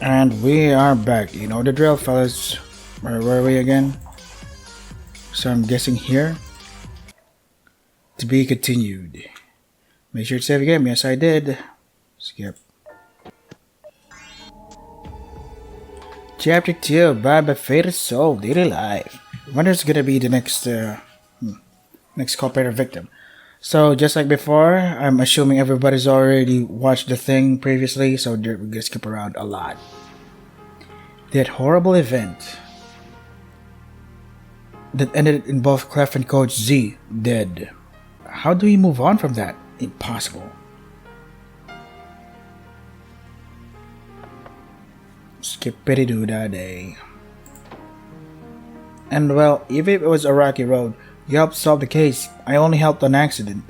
And we are back. You know the drill, fellas. Where were we again? So I'm guessing here. To be continued. Make sure to save again. Yes, I did. Skip. Chapter 2, Baba Fated Soul, Daily Life. I wonder who's gonna be the next culprit or victim. So just like before, I'm assuming everybody's already watched the thing previously, so we're gonna skip around a lot. That horrible event that ended in both Clef and Coach Z dead. How do we move on from that? Impossible. Skippity-doo-dah day. And well, even if it was a rocky road, you helped solve the case. I only helped on accident.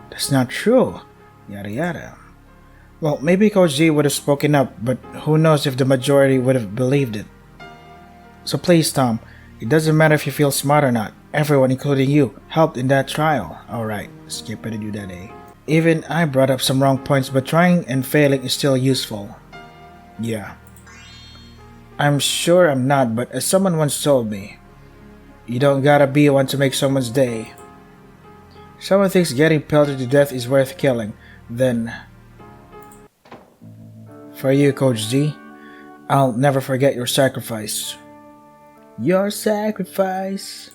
That's not true. Yada yada. Well, maybe Coach Z would have spoken up, but who knows if the majority would have believed it. So please, Tom, it doesn't matter if you feel smart or not. Everyone, including you, helped in that trial. Alright, skippity-doo-dah day. Even I brought up some wrong points, but trying and failing is still useful. Yeah. I'm sure I'm not, but as someone once told me, you don't gotta be one to make someone's day. If someone thinks getting pelted to death is worth killing, then for you, Coach Z, I'll never forget your sacrifice. Your sacrifice.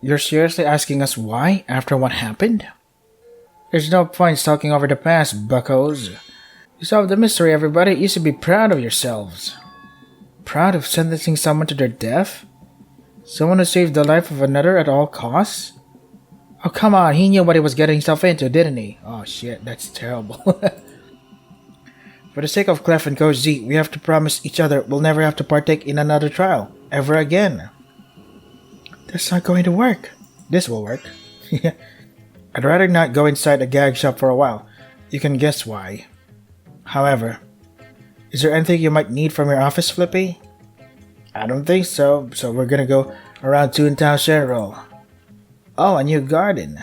You're seriously asking us why after what happened? There's no point talking over the past, buckos. You solved the mystery, everybody. You should be proud of yourselves. Proud of sentencing someone to their death? Someone who saved the life of another at all costs? Oh, come on. He knew what he was getting himself into, didn't he? Oh, shit. That's terrible. For the sake of Clef and Coach Z, we have to promise each other we'll never have to partake in another trial. Ever again. That's not going to work. This will work. I'd rather not go inside a gag shop for a while. You can guess why. However, is there anything you might need from your office, Flippy? I don't think so, so we're gonna go around Toontown Central. Oh, a new garden.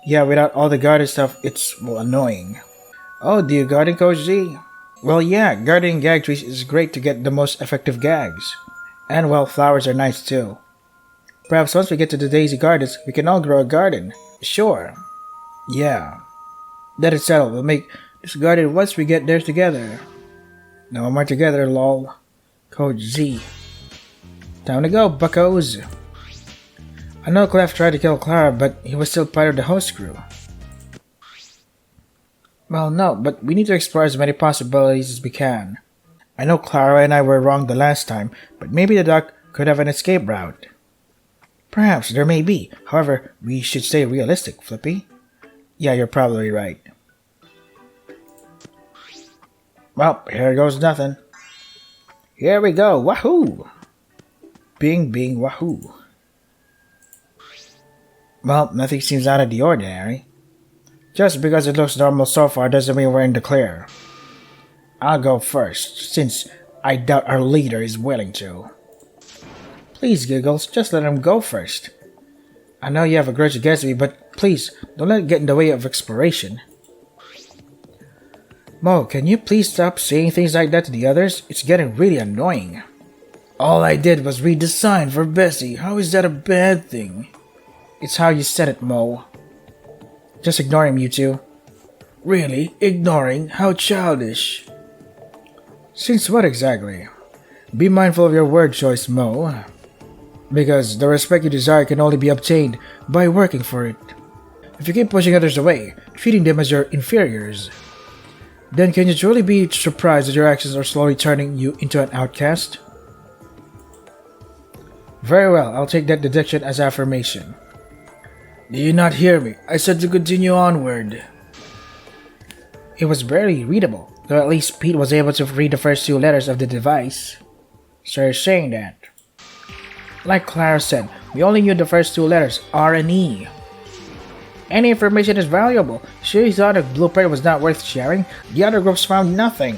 Yeah, without all the garden stuff, it's, well, annoying. Oh, do you garden, Coach Z? Well, yeah, gardening gag trees is great to get the most effective gags. And, well, flowers are nice too. Perhaps once we get to the Daisy Gardens, we can all grow a garden. Sure. Yeah. That is settled. We'll make this garden once we get there together. No more together, lol. Coach Z. Time to go, buckos. I know Clef tried to kill Clara, but he was still part of the host crew. Well, no, but we need to explore as many possibilities as we can. I know Clara and I were wrong the last time, but maybe the duck could have an escape route. Perhaps there may be. However, we should stay realistic, Flippy. Yeah, you're probably right. Well, here goes nothing. Here we go, wahoo! Bing, bing, wahoo. Well, nothing seems out of the ordinary. Just because it looks normal so far doesn't mean we're in the clear. I'll go first, since I doubt our leader is willing to. Please, Giggles, just let him go first. I know you have a grudge against me, but please, don't let it get in the way of exploration. Mo, can you please stop saying things like that to the others? It's getting really annoying. All I did was read the sign for Bessie. How is that a bad thing? It's how you said it, Mo. Just ignore him, you two. Really? Ignoring? How childish. Since what exactly? Be mindful of your word choice, Mo. Because the respect you desire can only be obtained by working for it. If you keep pushing others away, treating them as your inferiors, then can you truly be surprised that your actions are slowly turning you into an outcast? Very well, I'll take that deduction as affirmation. Do you not hear me? I said to continue onward. It was barely readable, though at least Pete was able to read the first two letters of the device. So you're saying that? Like Clara said, we only knew the first two letters, R and E. Any information is valuable. She thought the blueprint was not worth sharing. The other groups found nothing.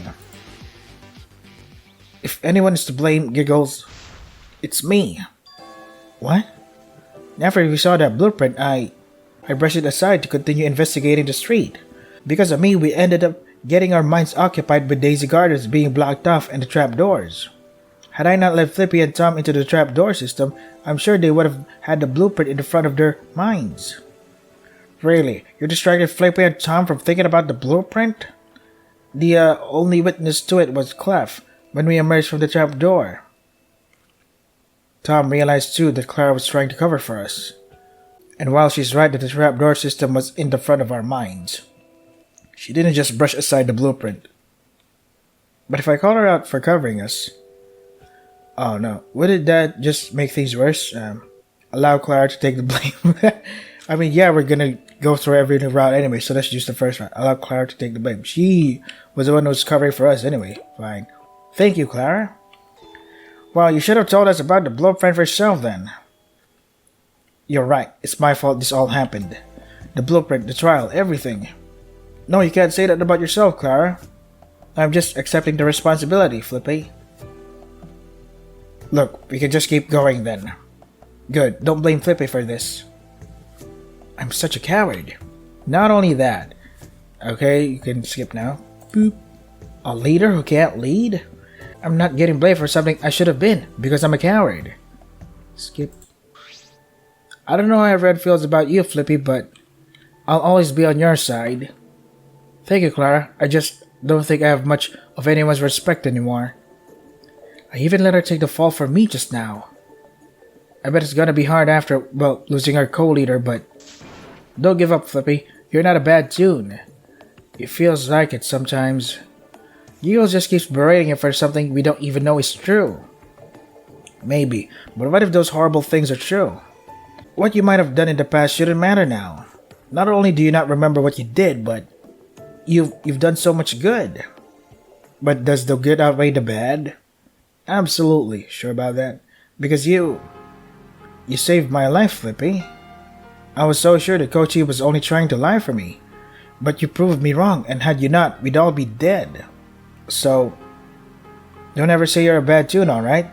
If anyone is to blame, Giggles, it's me. What? After we saw that blueprint, I brushed it aside to continue investigating the street. Because of me, we ended up getting our minds occupied with Daisy Gardens being blocked off and the trapdoors. Had I not let Flippy and Tom into the trapdoor system, I'm sure they would have had the blueprint in the front of their minds. Really, you distracted Flippy and Tom from thinking about the blueprint? The only witness to it was Clef when we emerged from the trapdoor. Tom realized too that Clara was trying to cover for us. And while she's right that the trapdoor system was in the front of our minds, she didn't just brush aside the blueprint. But if I call her out for covering us... Oh no, wouldn't that just make things worse? Allow Clara to take the blame. I mean, yeah, we're gonna go through every new route anyway, so let's use the first route. Allow Clara to take the blame. She was the one who was covering for us anyway. Fine. Thank you, Clara. Well, you should have told us about the blueprint for yourself then. You're right. It's my fault this all happened. The blueprint, the trial, everything. No, you can't say that about yourself, Clara. I'm just accepting the responsibility, Flippy. Look, we can just keep going then. Good, don't blame Flippy for this. I'm such a coward. Not only that. Okay, you can skip now. Boop. A leader who can't lead? I'm not getting blamed for something I should have been because I'm a coward. Skip. I don't know how Red feels about you, Flippy, but I'll always be on your side. Thank you, Clara. I just don't think I have much of anyone's respect anymore. I even let her take the fall for me just now. I bet it's gonna be hard after, well, losing our co-leader, but... Don't give up, Flippy. You're not a bad tune. It feels like it sometimes. Giggles just keeps berating him for something we don't even know is true. Maybe, but what if those horrible things are true? What you might have done in the past shouldn't matter now. Not only do you not remember what you did, but you've done so much good. But does the good outweigh the bad? Absolutely, sure about that. Because you saved my life, Flippy. I was so sure that Kochi was only trying to lie for me. But you proved me wrong, and had you not, we'd all be dead. So, don't ever say you're a bad tune, alright?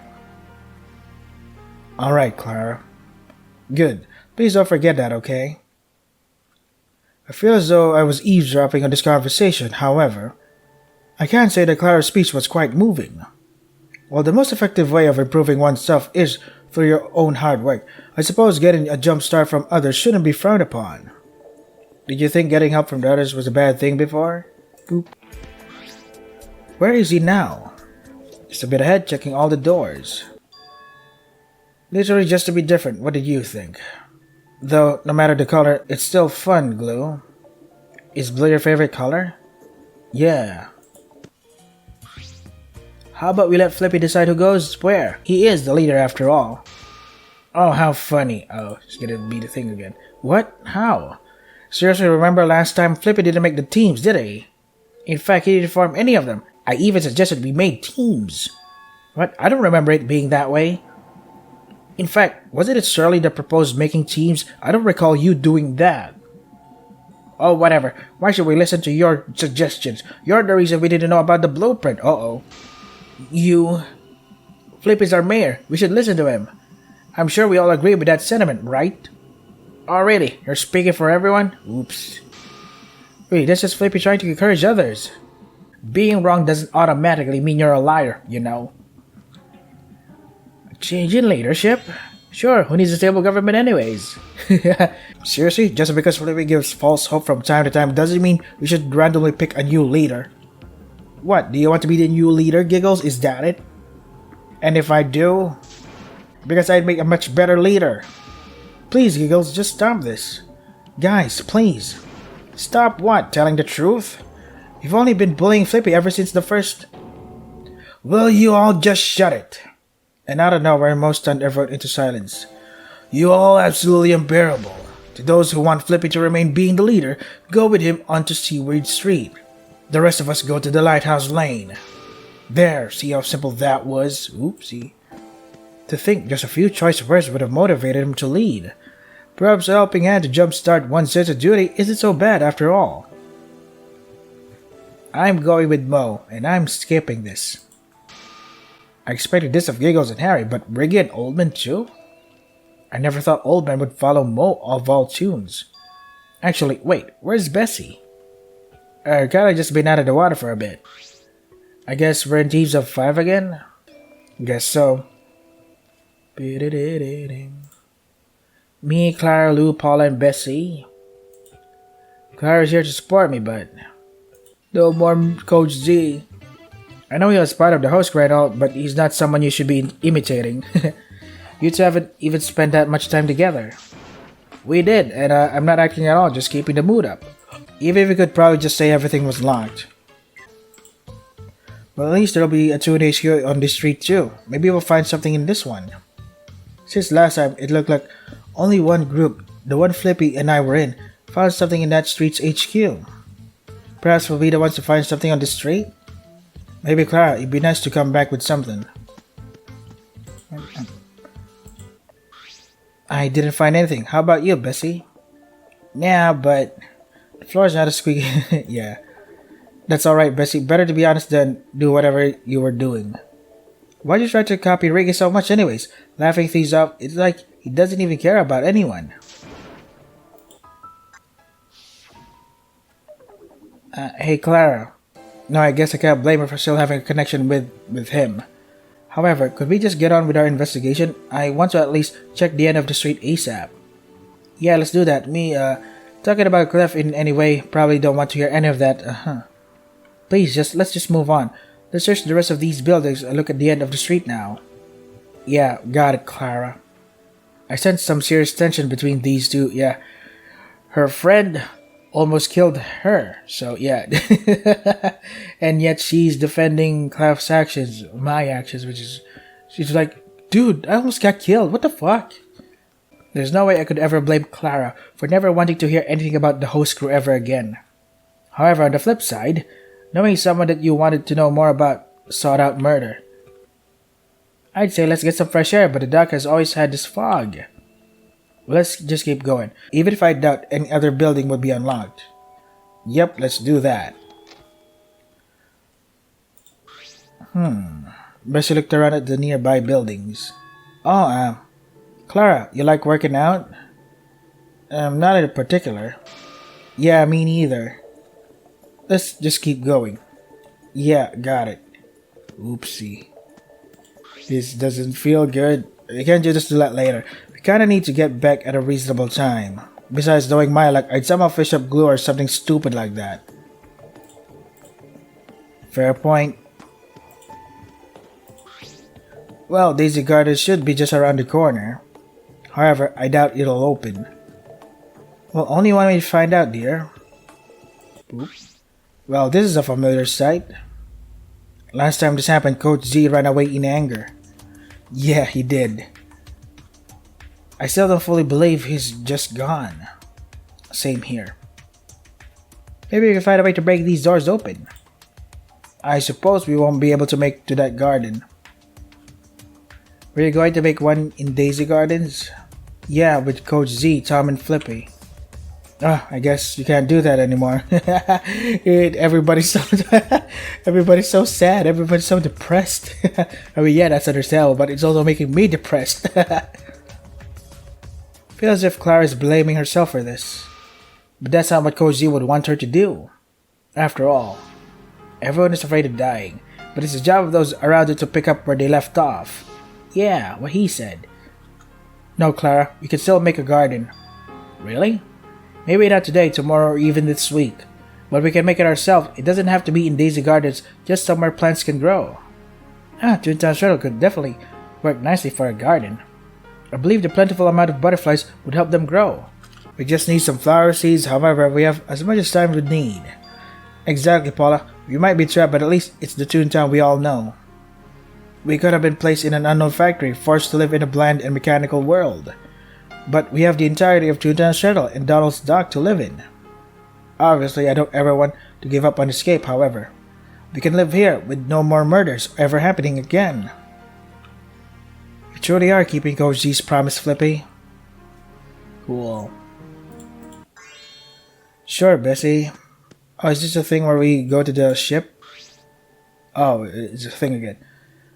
Alright, Clara. Good. Please don't forget that, okay? I feel as though I was eavesdropping on this conversation, however. I can't say that Clara's speech was quite moving. While the most effective way of improving oneself is through your own hard work, I suppose getting a jump start from others shouldn't be frowned upon. Did you think getting help from the others was a bad thing before? Boop. Where is he now? Just a bit ahead, checking all the doors. Literally just to be different, what did you think? Though, no matter the color, it's still fun, Glue. Is blue your favorite color? Yeah. How about we let Flippy decide who goes where? He is the leader after all. Oh, how funny. Oh, it's gonna be the thing again. What? How? Seriously, remember last time Flippy didn't make the teams, did he? In fact, he didn't form any of them. I even suggested we made teams. What? I don't remember it being that way. In fact, wasn't it Shirley that proposed making teams? I don't recall you doing that. Oh, whatever. Why should we listen to your suggestions? You're the reason we didn't know about the blueprint. Uh-oh. Flip is our mayor. We should listen to him. I'm sure we all agree with that sentiment, right? Oh, really? You're speaking for everyone? Oops. Wait, that's just Flippy trying to encourage others. Being wrong doesn't automatically mean you're a liar, you know. A change in leadership? Sure, who needs a stable government anyways? Seriously? Just because Flippy gives false hope from time to time doesn't mean we should randomly pick a new leader. What, do you want to be the new leader, Giggles? Is that it? And if I do? Because I'd make a much better leader. Please, Giggles, just stop this. Guys, please. Stop what? Telling the truth? You've only been bullying Flippy ever since the first... Will you all just shut it? And out of nowhere, most stunned everyone into silence. You all absolutely unbearable. To those who want Flippy to remain being the leader, go with him onto Seaward Street. The rest of us go to the Lighthouse Lane. There, see how simple that was? Oopsie. To think just a few choice words would have motivated him to lead. Perhaps a helping hand to jumpstart one's sense of duty isn't so bad after all. I'm going with Mo, and I'm skipping this. I expected this of Giggles and Harry, but Riggy and Oldman too? I never thought Oldman would follow Mo of all tunes. Actually, wait, where's Bessie? Kinda just been out of the water for a bit. I guess we're in teams of 5 again? Guess so. Me, Clara, Lou, Paula, and Bessie. Clara's here to support me, but no more Coach Z. I know he was part of the host right all, but he's not someone you should be imitating. You two haven't even spent that much time together. We did, and I'm not acting at all, just keeping the mood up. Even if we could probably just say everything was locked. Well, at least there'll be a Toon HQ on this street too. Maybe we'll find something in this one. Since last time, it looked like only one group, the one Flippy and I were in, found something in that street's HQ. Perhaps we'll be the ones to find something on this street? Maybe Clara, it'd be nice to come back with something. I didn't find anything. How about you, Bessie? Yeah, but the floor's not as squeaky. Yeah. That's alright, Bessie. Better to be honest than do whatever you were doing. Why'd you try to copy Ricky so much anyways? Laughing things up, it's like he doesn't even care about anyone. Hey, Clara. No, I guess I can't blame her for still having a connection with him. However, could we just get on with our investigation? I want to at least check the end of the street ASAP. Yeah, let's do that. Talking about Clef in any way, probably don't want to hear any of that, Please, let's just move on. Let's search the rest of these buildings and look at the end of the street now. Yeah, got it, Clara. I sense some serious tension between these two, yeah. Her friend almost killed her, so yeah. And yet she's defending Clef's actions, my actions, she's like, dude, I almost got killed, what the fuck? There's no way I could ever blame Clara for never wanting to hear anything about the host crew ever again. However, on the flip side, knowing someone that you wanted to know more about sought out murder. I'd say let's get some fresh air, but the dock has always had this fog. Let's just keep going, even if I doubt any other building would be unlocked. Yep, let's do that. Bessie looked around at the nearby buildings. Oh, Clara, you like working out? Not in particular. Yeah, me neither. Let's just keep going. Yeah, got it. Oopsie. This doesn't feel good. We can't just do that later. We kinda need to get back at a reasonable time. Besides, knowing my luck, I'd somehow fish up glue or something stupid like that. Fair point. Well, Daisy Gardens should be just around the corner. However, I doubt it'll open. Well, only one way to find out, dear. Oops. Well, this is a familiar sight. Last time this happened, Coach Z ran away in anger. Yeah, he did. I still don't fully believe he's just gone. Same here. Maybe we can find a way to break these doors open. I suppose we won't be able to make to that garden. We're going to make one in Daisy Gardens? Yeah, with Coach Z, Tom, and Flippy. I guess you can't do that anymore. Everybody's so sad. Everybody's so depressed. I mean, yeah, that's understandable, but it's also making me depressed. Feels as if Clara's blaming herself for this. But that's not what Coach Z would want her to do. After all, everyone is afraid of dying, but it's the job of those around it to pick up where they left off. Yeah, what he said. No, Clara, we can still make a garden. Really? Maybe not today, tomorrow, or even this week. But we can make it ourselves. It doesn't have to be in Daisy Gardens, just somewhere plants can grow. ToontownRonpa could definitely work nicely for a garden. I believe the plentiful amount of butterflies would help them grow. We just need some flower seeds, however, we have as much as time we need. Exactly, Paula. We might be trapped, but at least it's the Toontown we all know. We could have been placed in an unknown factory, forced to live in a bland and mechanical world. But we have the entirety of ToontownRonpa and Donald's dock to live in. Obviously, I don't ever want to give up on escape, however. We can live here with no more murders ever happening again. You truly are keeping Coach G's promise, Flippy. Cool. Sure, Bessie. Oh, is this a thing where we go to the ship? Oh, it's a thing again.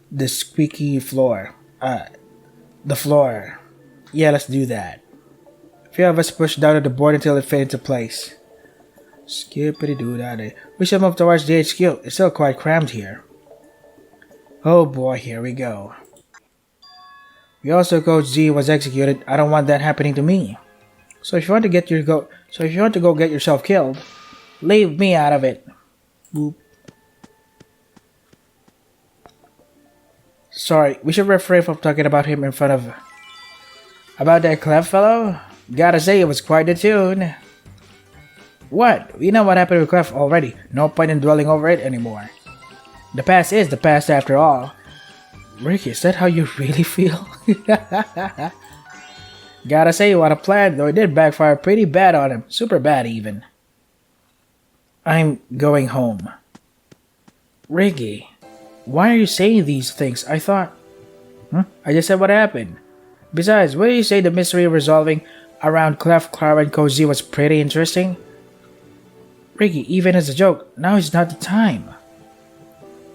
The squeaky floor. The floor. Yeah, let's do that. Few of us pushed down on the board until it fit into place. Skippity-doo-dah-day. We should move towards the HQ. It's still quite crammed here. Oh boy, here we go. We also Coach Z was executed. I don't want that happening to me. So if you want to go get yourself killed, leave me out of it. Boop. Sorry, we should refrain from talking about him in front of... About that Clef fellow? Gotta say, it was quite the tune. What? We know what happened with Clef already. No point in dwelling over it anymore. The past is the past after all. Ricky, is that how you really feel? Gotta say, what a plan, though it did backfire pretty bad on him. Super bad, even. I'm going home. Ricky, why are you saying these things? I thought... I just said what happened. Besides, what do you say the mystery resolving around Clef, Clara, and Cozy was pretty interesting? Ricky, even as a joke, now is not the time.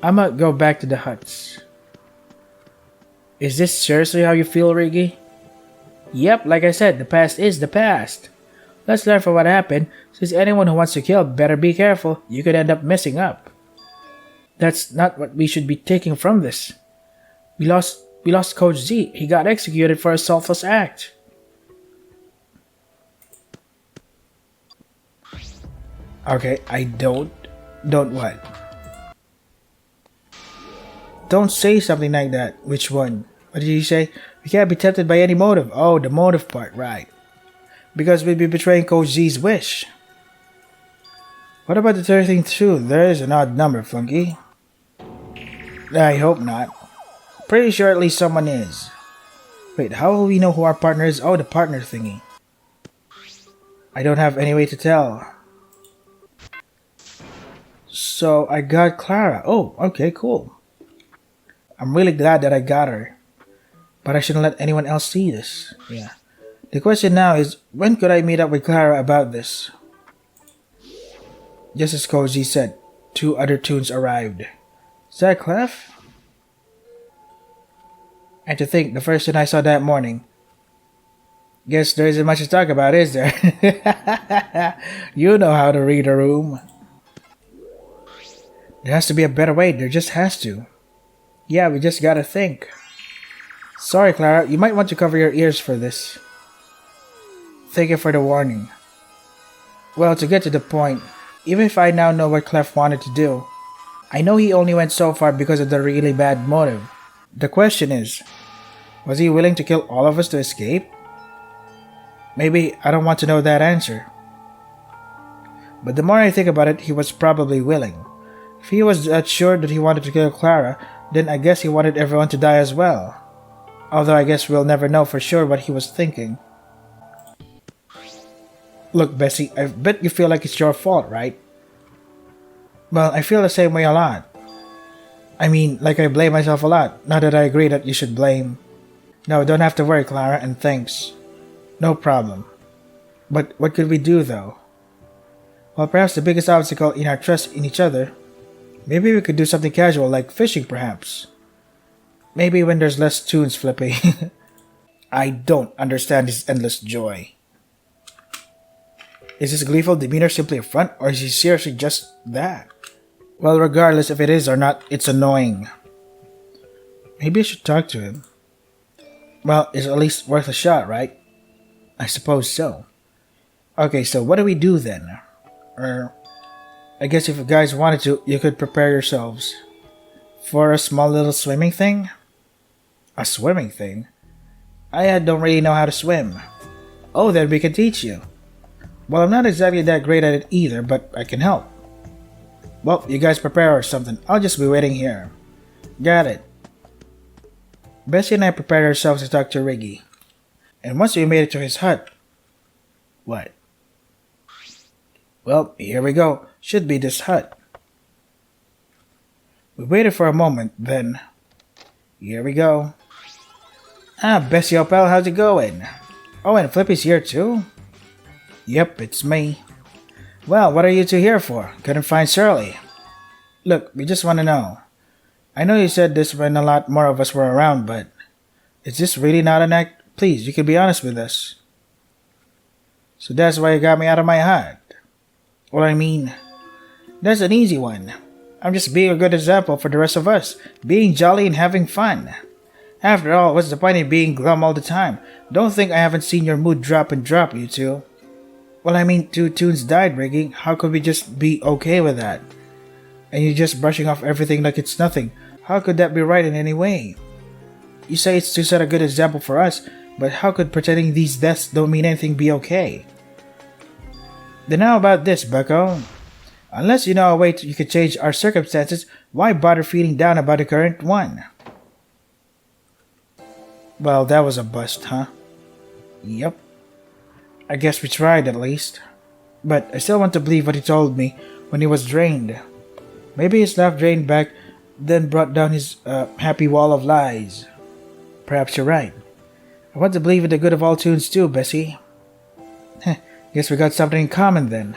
I'ma go back to the huts. Is this seriously how you feel, Ricky? Yep, like I said, the past is the past. Let's learn from what happened, since anyone who wants to kill better be careful, you could end up messing up. That's not what we should be taking from this. We lost Coach Z. He got executed for a selfless act. Okay, I don't what? Don't say something like that. Which one? What did you say? We can't be tempted by any motive. Oh, the motive part, right. Because we'd be betraying Coach Z's wish. What about the third thing too? There is an odd number, Flunky. I hope not. Pretty sure at least someone is. Wait, how will we know who our partner is? Oh, the partner thingy. I don't have any way to tell. So, I got Clara. Oh, okay, cool. I'm really glad that I got her. But I shouldn't let anyone else see this. Yeah. The question now is, when could I meet up with Clara about this? Just as Cozy said, 2 other tunes arrived. Is that Clef? And to think, the first tune I saw that morning. Guess there isn't much to talk about, is there? You know how to read a room. There has to be a better way, there just has to. Yeah, we just gotta think. Sorry, Clara, you might want to cover your ears for this. Thank you for the warning. Well, to get to the point, even if I now know what Clef wanted to do, I know he only went so far because of the really bad motive. The question is, was he willing to kill all of us to escape? Maybe I don't want to know that answer. But the more I think about it, he was probably willing. If he was that sure that he wanted to kill Clara, then I guess he wanted everyone to die as well. Although I guess we'll never know for sure what he was thinking. Look, Bessie, I bet you feel like it's your fault, right? Well, I feel the same way a lot. I mean, like I blame myself a lot, not that I agree that you should blame. No, don't have to worry, Clara, and thanks. No problem. But what could we do, though? Well, perhaps the biggest obstacle in our trust in each other. Maybe we could do something casual, like fishing, perhaps. Maybe when there's less tunes flipping. I don't understand his endless joy. Is his gleeful demeanor simply a front, or is he seriously just that? Well, regardless if it is or not, it's annoying. Maybe I should talk to him. Well, it's at least worth a shot, right? I suppose so. Okay, so what do we do then? I guess if you guys wanted to, you could prepare yourselves. For a small little swimming thing? A swimming thing? I don't really know how to swim. Oh, then we can teach you. Well, I'm not exactly that great at it either, but I can help. Well, you guys prepare or something. I'll just be waiting here. Got it. Bessie and I prepared ourselves to talk to Riggy. And once we made it to his hut... What? Well, here we go. Should be this hut. We waited for a moment, then... Here we go. Ah, Bessie, old pal, how's it going? Oh, and Flippy's here too? Yep, it's me. Well, what are you two here for? Couldn't find Shirley. Look, we just want to know. I know you said this when a lot more of us were around, but... Is this really not an act? Please, you can be honest with us. So that's why you got me out of my hut. Well, I mean, that's an easy one. I'm just being a good example for the rest of us, being jolly and having fun. After all, what's the point in being glum all the time? Don't think I haven't seen your mood drop and drop, you two. Well, I mean, 2 tunes died, Riggy. How could we just be okay with that? And you're just brushing off everything like it's nothing. How could that be right in any way? You say it's to set a good example for us, but how could pretending these deaths don't mean anything be okay? Then how about this, bucko? Unless you know a way you could change our circumstances, why bother feeling down about the current one? Well, that was a bust, huh? Yep. I guess we tried at least. But I still want to believe what he told me when he was drained. Maybe his laugh drained back, then brought down his happy wall of lies. Perhaps you're right. I want to believe in the good of all tunes too, Bessie. Guess we got something in common then.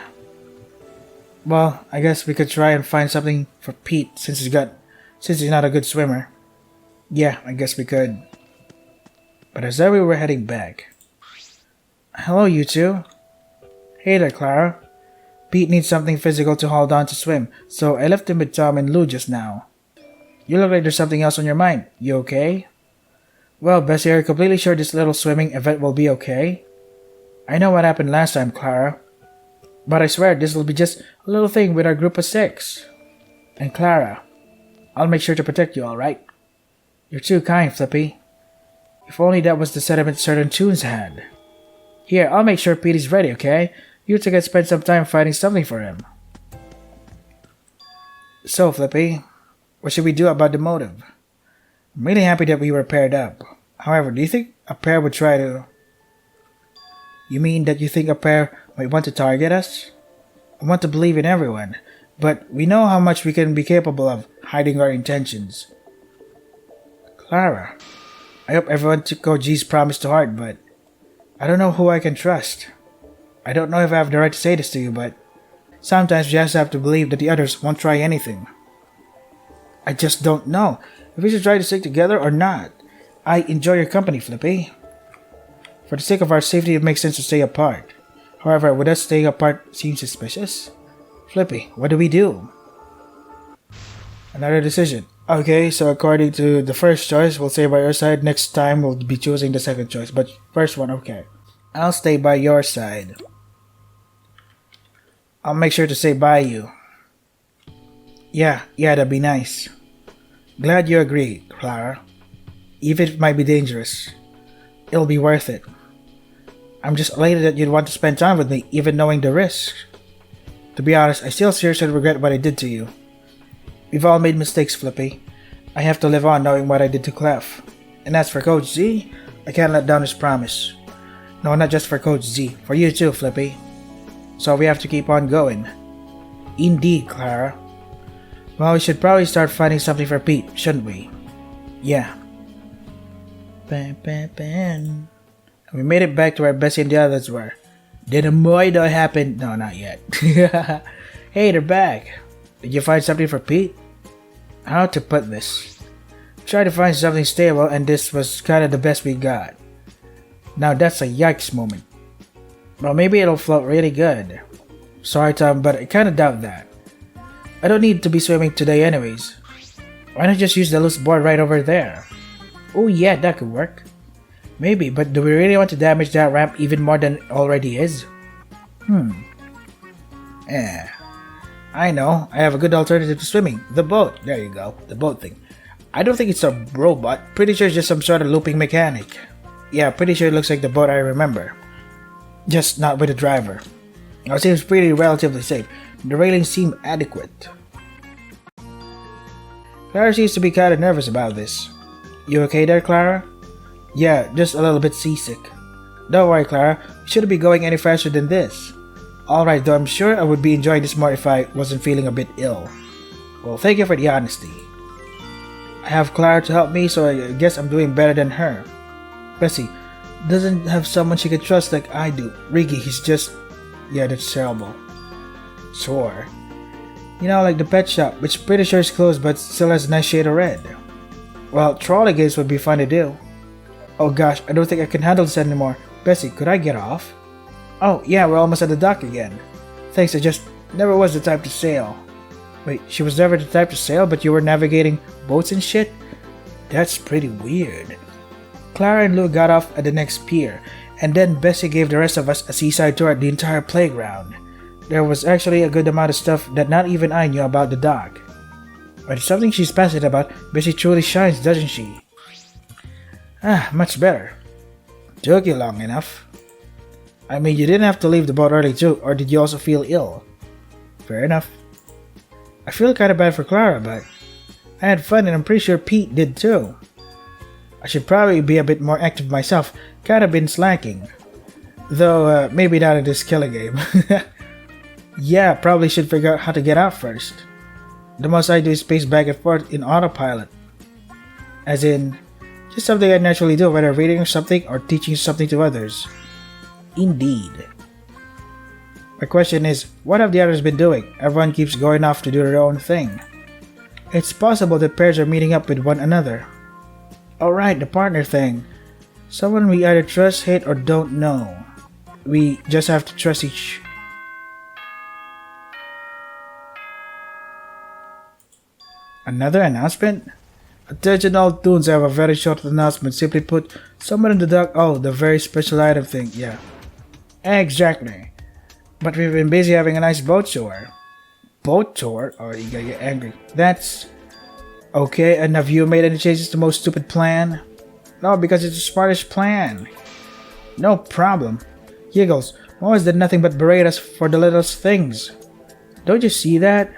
Well, I guess we could try and find something for Pete since he's not a good swimmer. Yeah, I guess we could. But as we were heading back. Hello, you two. Hey there, Clara. Pete needs something physical to hold on to swim, so I left him with Tom and Lou just now. You look like there's something else on your mind. You okay? Well, Bessie, are you completely sure this little swimming event will be okay? I know what happened last time, Clara. But I swear this will be just a little thing with our group of 6. And Clara, I'll make sure to protect you, alright? You're too kind, Flippy. If only that was the sentiment certain tunes had. Here, I'll make sure Pete is ready, okay? You two can spend some time finding something for him. So, Flippy, what should we do about the motive? I'm really happy that we were paired up. However, do you think a pair would try to... You mean that you think a pair might want to target us? I want to believe in everyone, but we know how much we can be capable of hiding our intentions. Clara, I hope everyone took Coach G's promise to heart, but I don't know who I can trust. I don't know if I have the right to say this to you, but sometimes you just have to believe that the others won't try anything. I just don't know if we should try to stick together or not. I enjoy your company, Flippy. For the sake of our safety, it makes sense to stay apart. However, would us staying apart seem suspicious? Flippy, what do we do? Another decision. Okay, so according to the first choice, we'll stay by your side. Next time, we'll be choosing the second choice. But first one, okay. I'll stay by your side. I'll make sure to stay by you. Yeah, that'd be nice. Glad you agree, Clara. Even if it might be dangerous, it'll be worth it. I'm just elated that you'd want to spend time with me, even knowing the risk. To be honest, I still seriously regret what I did to you. We've all made mistakes, Flippy. I have to live on knowing what I did to Clef. And as for Coach Z, I can't let down his promise. No, not just for Coach Z, for you too, Flippy. So we have to keep on going. Indeed, Clara. Well, we should probably start finding something for Pete, shouldn't we? Yeah. Bam, bam, bam. We made it back to where Bessie and the others were. Did a murder happen? No, not yet. Hey, they're back. Did you find something for Pete? How to put this? Tried to find something stable, and this was kind of the best we got. Now that's a yikes moment. Well, maybe it'll float really good. Sorry, Tom, but I kind of doubt that. I don't need to be swimming today anyways. Why not just use the loose board right over there? Oh yeah, that could work. Maybe, but do we really want to damage that ramp even more than it already is? I know, I have a good alternative to swimming. The boat. There you go, the boat thing. I don't think it's a robot. Pretty sure it's just some sort of looping mechanic. Yeah, pretty sure it looks like the boat I remember. Just not with a driver. Now, it seems pretty relatively safe. The railings seem adequate. Clara seems to be kind of nervous about this. You okay there, Clara? Yeah, just a little bit seasick. Don't worry, Clara. We shouldn't be going any faster than this. Alright, though I'm sure I would be enjoying this more if I wasn't feeling a bit ill. Well, thank you for the honesty. I have Clara to help me, so I guess I'm doing better than her. Bessie doesn't have someone she can trust like I do. Riggy, he's just... Yeah, that's terrible. Sure. You know, like the pet shop, which pretty sure is closed but still has a nice shade of red. Well, trolley games would be fun to do. Oh gosh, I don't think I can handle this anymore. Bessie, could I get off? Oh, yeah, we're almost at the dock again. Thanks, I just never was the type to sail. Wait, she was never the type to sail, but you were navigating boats and shit? That's pretty weird. Clara and Lou got off at the next pier, and then Bessie gave the rest of us a seaside tour at the entire playground. There was actually a good amount of stuff that not even I knew about the dock. But it's something she's passionate about, Bessie truly shines, doesn't she? Ah, much better. Took you long enough. I mean, you didn't have to leave the boat early too, or did you also feel ill? Fair enough. I feel kinda bad for Clara, but I had fun and I'm pretty sure Pete did too. I should probably be a bit more active myself, kinda been slacking. Though, maybe not in this killing game. Yeah, probably should figure out how to get out first. The most I do is pace back and forth in autopilot. As in, just something I naturally do, whether reading something or teaching something to others. Indeed. My question is, what have the others been doing? Everyone keeps going off to do their own thing. It's possible that pairs are meeting up with one another. Alright, the partner thing. Someone we either trust, hate, or don't know. We just have to trust each. Another announcement? Attention all toons, I have a very short announcement. Simply put, someone in the dock. Oh, the very special item thing, yeah. Exactly. But we've been busy having a nice boat tour. Boat tour? Oh, you gotta get angry. That's... Okay, and have you made any changes to the most stupid plan? No, because it's the smartest plan. No problem. Giggles, Moas did nothing but berate us for the littlest things. Don't you see that?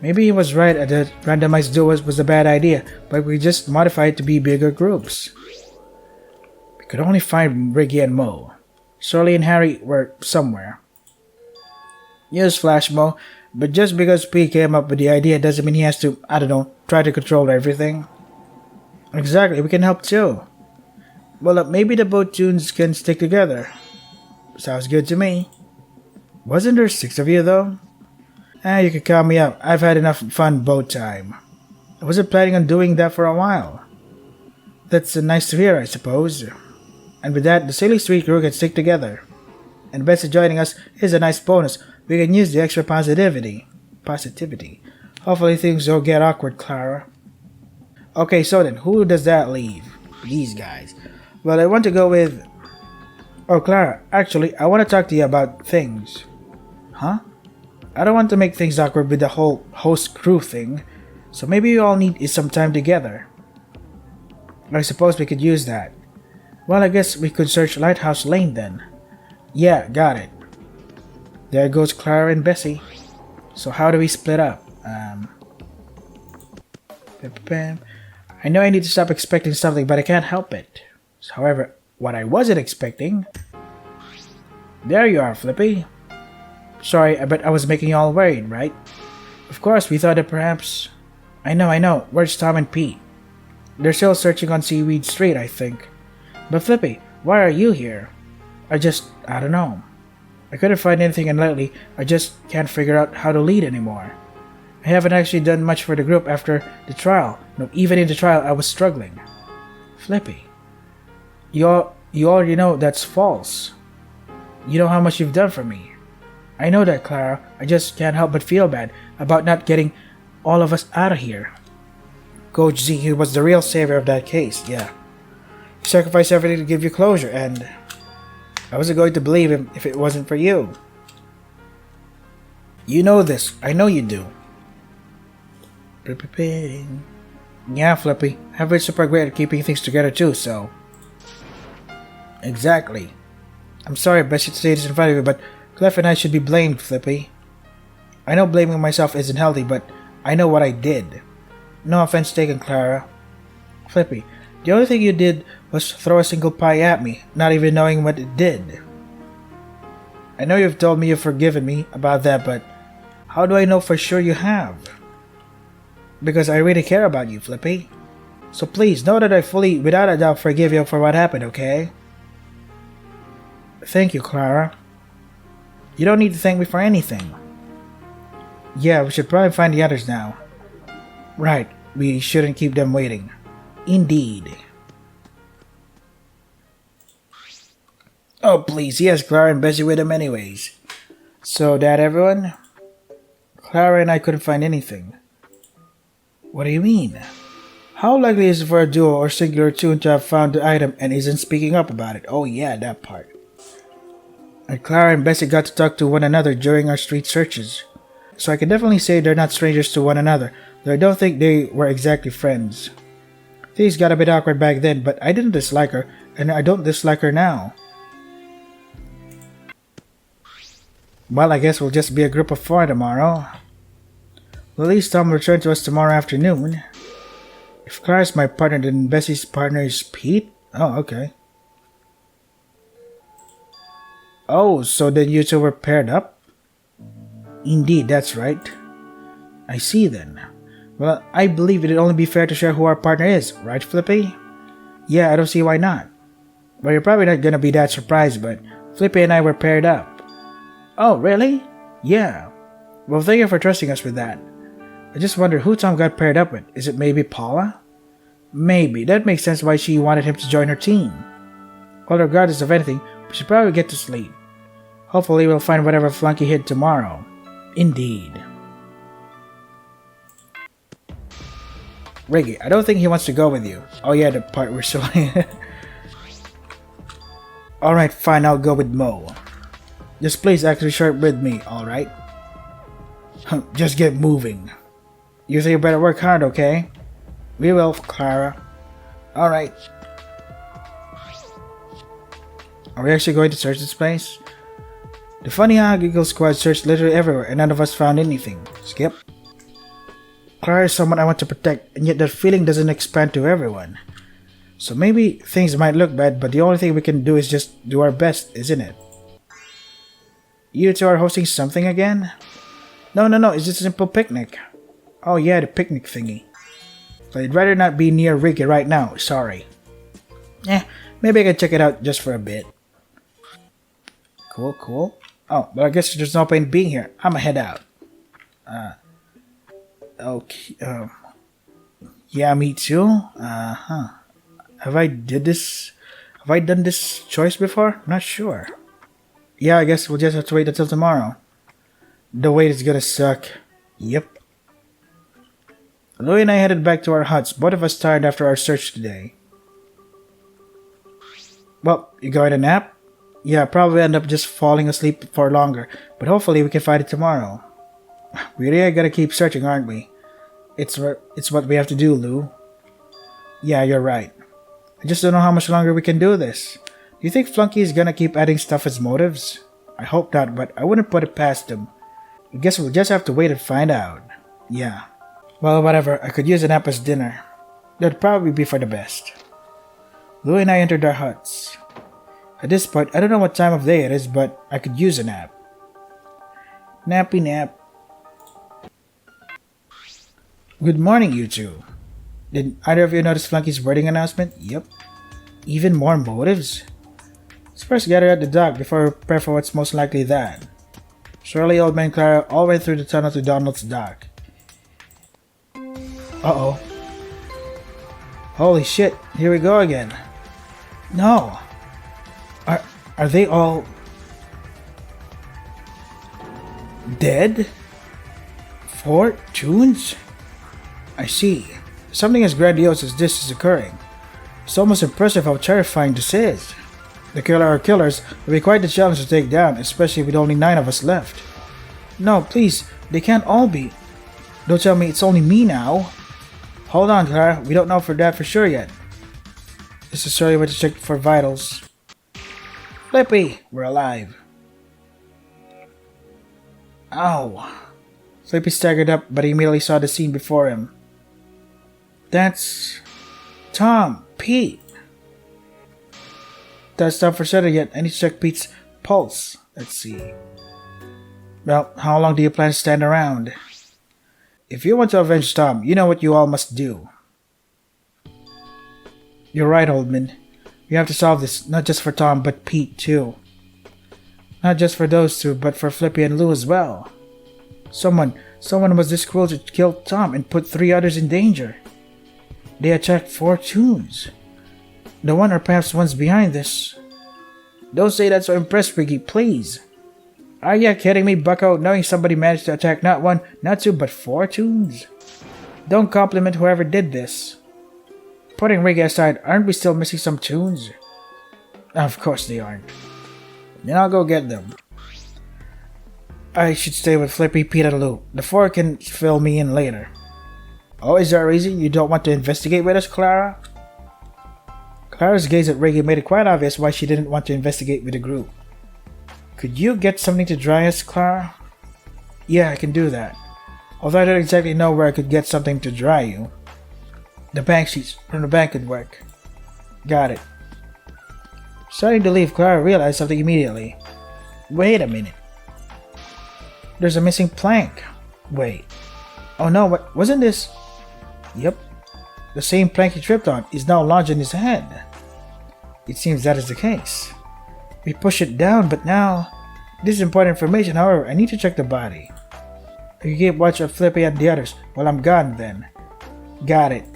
Maybe he was right that randomized duos was a bad idea, but we just modified it to be bigger groups. We could only find Riggy and Mo. Shirley and Harry were somewhere. Newsflash, Mo, but just because P came up with the idea doesn't mean he has to, I don't know, try to control everything. Exactly, we can help too. Well, maybe the boat tunes can stick together. Sounds good to me. Wasn't there 6 of you though? You can count me out. I've had enough fun boat time. I wasn't planning on doing that for a while. That's nice to hear, I suppose. And with that, the Silly Street crew can stick together. And Bessie joining us is a nice bonus. We can use the extra positivity. Hopefully things don't get awkward, Clara. Okay, so then, who does that leave? These guys. Well, I want to go with... Oh, Clara, actually, I want to talk to you about things. Huh? I don't want to make things awkward with the whole host crew thing, so maybe you all need some time together. I suppose we could use that. Well, I guess we could search Lighthouse Lane then. Yeah, got it. There goes Clara and Bessie. So how do we split up? I know I need to stop expecting something, but I can't help it. However, what I wasn't expecting... There you are, Flippy. Sorry, I bet I was making you all worried, right? Of course, we thought that perhaps... I know. Where's Tom and Pete? They're still searching on Seaweed Street, I think. But Flippy, why are you here? I don't know. I couldn't find anything, and lately, I just can't figure out how to lead anymore. I haven't actually done much for the group after the trial. No, even in the trial, I was struggling. Flippy, you already know that's false. You know how much you've done for me. I know that, Clara. I just can't help but feel bad about not getting all of us out of here. Coach Z, he was the real savior of that case, yeah. He sacrificed everything to give you closure, and I wasn't going to believe him if it wasn't for you. You know this. I know you do. Yeah, Flippy. I've been super great at keeping things together too, so... Exactly. I'm sorry Bessie to say this in front of you, but Clef and I should be blamed, Flippy. I know blaming myself isn't healthy, but I know what I did. No offense taken, Clara. Flippy, the only thing you did was throw a single pie at me, not even knowing what it did. I know you've told me you've forgiven me about that, but how do I know for sure you have? Because I really care about you, Flippy. So please, know that I fully, without a doubt, forgive you for what happened, okay? Thank you, Clara. You don't need to thank me for anything. Yeah, we should probably find the others now. Right, we shouldn't keep them waiting. Indeed. Oh, please, he has Clara and Bessie with him anyways. So, that everyone? Clara and I couldn't find anything. What do you mean? How likely is it for a duo or singular Toon to have found the item and isn't speaking up about it? Oh yeah, that part. And Clara and Bessie got to talk to one another during our street searches. So I can definitely say they're not strangers to one another, though I don't think they were exactly friends. Things got a bit awkward back then, but I didn't dislike her, and I don't dislike her now. Well, I guess we'll just be a group of 4 tomorrow. Well, at least Tom will return to us tomorrow afternoon. If Clara's my partner, then Bessie's partner is Pete? Oh, okay. Oh, so then you two were paired up? Indeed, that's right. I see then. Well, I believe it'd only be fair to share who our partner is, right, Flippy? Yeah, I don't see why not. Well, you're probably not gonna be that surprised, but Flippy and I were paired up. Oh, really? Yeah. Well, thank you for trusting us with that. I just wonder who Tom got paired up with. Is it maybe Paula? Maybe. That makes sense why she wanted him to join her team. Well, regardless of anything, we should probably get to sleep. Hopefully we'll find whatever flunky hid tomorrow. Indeed. Riggy, I don't think he wants to go with you. Oh yeah, the part we're showing. Alright, fine, I'll go with Mo. Just please actually short with me, alright? Just get moving. You three better work hard, okay? We will, Clara. Alright. Are we actually going to search this place? The funny how Giggle Squad searched literally everywhere and none of us found anything. Skip. Clara is someone I want to protect, and yet that feeling doesn't expand to everyone. So maybe things might look bad, but the only thing we can do is just do our best, isn't it? You two are hosting something again? No, it's just a simple picnic. Oh yeah, the picnic thingy. But I'd rather not be near Ricky right now, sorry. Maybe I can check it out just for a bit. Cool. Oh, but I guess there's no point in being here. I'ma head out. Okay, yeah, me too. Have I done this choice before? I'm not sure. Yeah, I guess we'll just have to wait until tomorrow. The wait is gonna suck. Yep. Louie and I headed back to our huts, both of us tired after our search today. Well, you going to nap? Yeah, probably end up just falling asleep for longer, but hopefully we can find it tomorrow. We really gotta keep searching, aren't we? It's what we have to do, Lou. Yeah, you're right. I just don't know how much longer we can do this. Do you think Flunky is gonna keep adding stuff as motives? I hope not, but I wouldn't put it past him. I guess we'll just have to wait and find out. Yeah. Well, whatever. I could use a nap as dinner. That'd probably be for the best. Louie and I entered our huts. At this point, I don't know what time of day it is, but I could use a nap. Nappy nap. Good morning, you two. Did either of you notice Flunky's wedding announcement? Yep. Even more motives? Let's first gather at the dock before we prepare for what's most likely that. Shirley, Old Man, Clara all went through the tunnel to Donald's dock. Uh-oh. Holy shit, here we go again. No. Are they all dead? 4 Toons? I see. Something as grandiose as this is occurring. It's almost impressive how terrifying this is. The killer or killers will be quite the challenge to take down, especially with only 9 of us left. No, please, they can't all be. Don't tell me it's only me now. Hold on, Clara, we don't know for that for sure yet. This is Shirley went to check for vitals. Flippy, we're alive. Ow. Flippy staggered up, but he immediately saw the scene before him. That's Tom, Pete. That's not for certain yet. I need to check Pete's pulse. Let's see. Well, how long do you plan to stand around? If you want to avenge Tom, you know what you all must do. You're right, Oldman. We have to solve this, not just for Tom, but Pete too. Not just for those two, but for Flippy and Lou as well. Someone was this cruel to kill Tom and put 3 others in danger. They attacked 4 Toons. The one or perhaps one's behind this. Don't say that so impressed, Ricky, please. Are you kidding me, bucko? Knowing somebody managed to attack not one, not two, but 4 toons? Don't compliment whoever did this. Putting Ricky aside, aren't we still missing some toons? Of course they aren't. Then I'll go get them. I should stay with Flippy, Pete, and Lou. The 4 can fill me in later. Oh, is there a reason you don't want to investigate with us, Clara? Clara's gaze at Ricky made it quite obvious why she didn't want to investigate with the group. Could you get something to dry us, Clara? Yeah, I can do that. Although I don't exactly know where I could get something to dry you. The bank sheets from the bank could work. Got it. Starting to leave, Clara realized something immediately. Wait a minute. There's a missing plank. Wait. Oh no, what wasn't this? Yep. The same plank he tripped on is now lodged in his head. It seems that is the case. We push it down, but now... This is important information, however, I need to check the body. You keep watch of Flippy and the others while I'm gone then. Got it.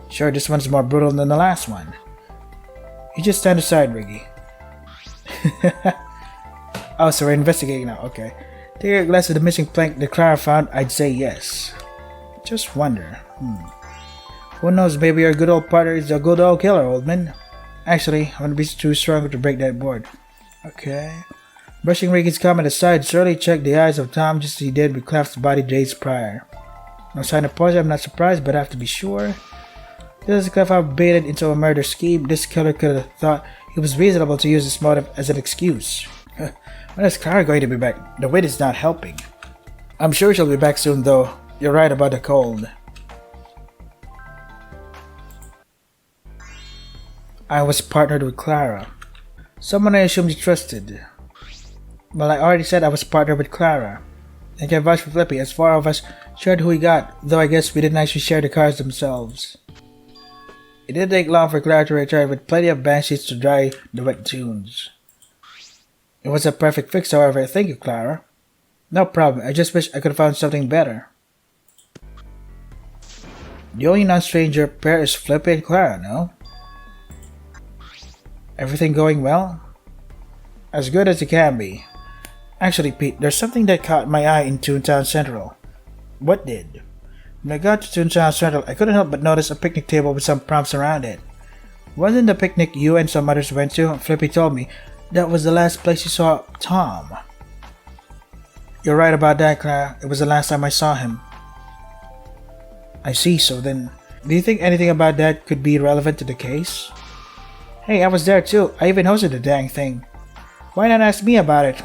Sure, this one's more brutal than the last one. You just stand aside, Riggy. Oh, so we're investigating now, okay. Take a glass of the missing plank that Clara found, I'd say yes. Just wonder, Who knows, maybe your good old partner is a good old killer, old man. Actually, I'm gonna be too strong to break that board. Okay. Brushing Riggy's comment aside, Shirley checked the eyes of Tom just as he did with Claff's body days prior. No sign of poison, I'm not surprised, but I have to be sure. This is Claff baited into a murder scheme. This killer could have thought it was reasonable to use this motive as an excuse. When is Clara going to be back? The wind is not helping. I'm sure she'll be back soon though. You're right about the cold. I was partnered with Clara. Someone I assumed you trusted. Well, I already said I was partnered with Clara. I can vouch for Flippy as 4 of us shared who we got, though I guess we didn't actually share the cards themselves. It didn't take long for Clara to return with plenty of band sheets to dry the wet tunes. It was a perfect fix, however. Thank you, Clara. No problem. I just wish I could have found something better. The only non-stranger pair is Flippy and Clara, no? Everything going well? As good as it can be. Actually, Pete, there's something that caught my eye in Toontown Central. What did? When I got to Toontown Central, I couldn't help but notice a picnic table with some props around it. Wasn't the picnic you and some others went to? Flippy told me that was the last place you saw Tom. You're right about that, Clara. It was the last time I saw him. I see, so then, do you think anything about that could be relevant to the case? Hey, I was there too. I even hosted the dang thing. Why not ask me about it,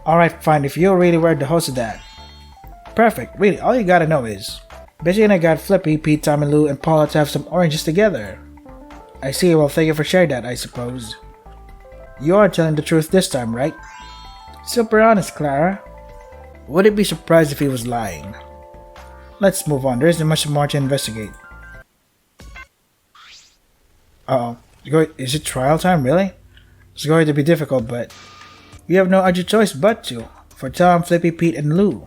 Alright, fine, if you really were the host of that. Perfect, really, all you gotta know is Bessie and I got Flippy, Pete, Tom, and Lou, and Paula to have some oranges together. I see, well, thank you for sharing that, I suppose. You are telling the truth this time, right? Super honest, Clara. Wouldn't be surprised if he was lying. Let's move on, there isn't much more to investigate. Uh-oh. Is it trial time, really? It's going to be difficult, but we have no other choice but to. For Tom, Flippy, Pete, and Lou.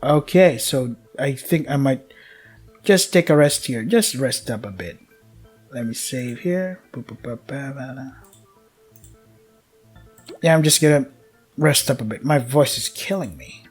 Okay, so I think I might just take a rest here. Just rest up a bit. Let me save here. Yeah, I'm just gonna rest up a bit. My voice is killing me.